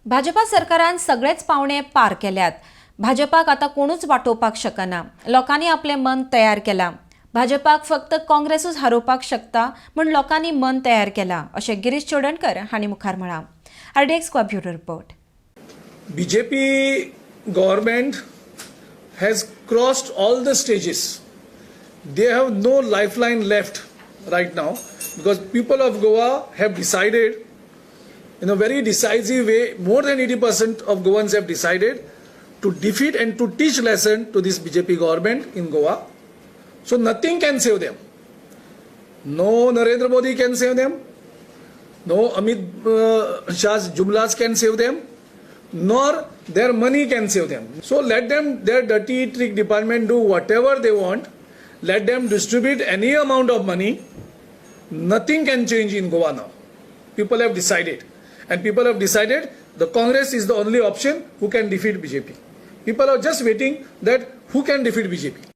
भाजपा सरकारान सगळेच पावणे पार केल्यात. भाजपाक आता कोणूच वाटोवपाक शकना. लोकांनी आपले मन तयार केला. भाजपाक फक्त काँग्रेसूच हारोवपाक शकता म्हूण लोकांनी मन तयार केला, अशें गिरीश चोडणकर हांणी मुखार म्हळां. RDX Squad bureau report. BJP government has crossed all the stages. They have no lifeline left right now because people of Goa have decided in a very decisive way, more than 80% of Goans have decided to defeat and to teach lesson to this BJP government in Goa. So nothing can save them. No Narendra Modi can save them. No Amit Shah's jumlas can save them. Nor their money can save them. So let them, their dirty trick department, do whatever they want. Let them distribute any amount of money. Nothing can change in Goa now. People have decided. And people have decided the Congress is the only option who can defeat BJP. People are just waiting that who can defeat BJP.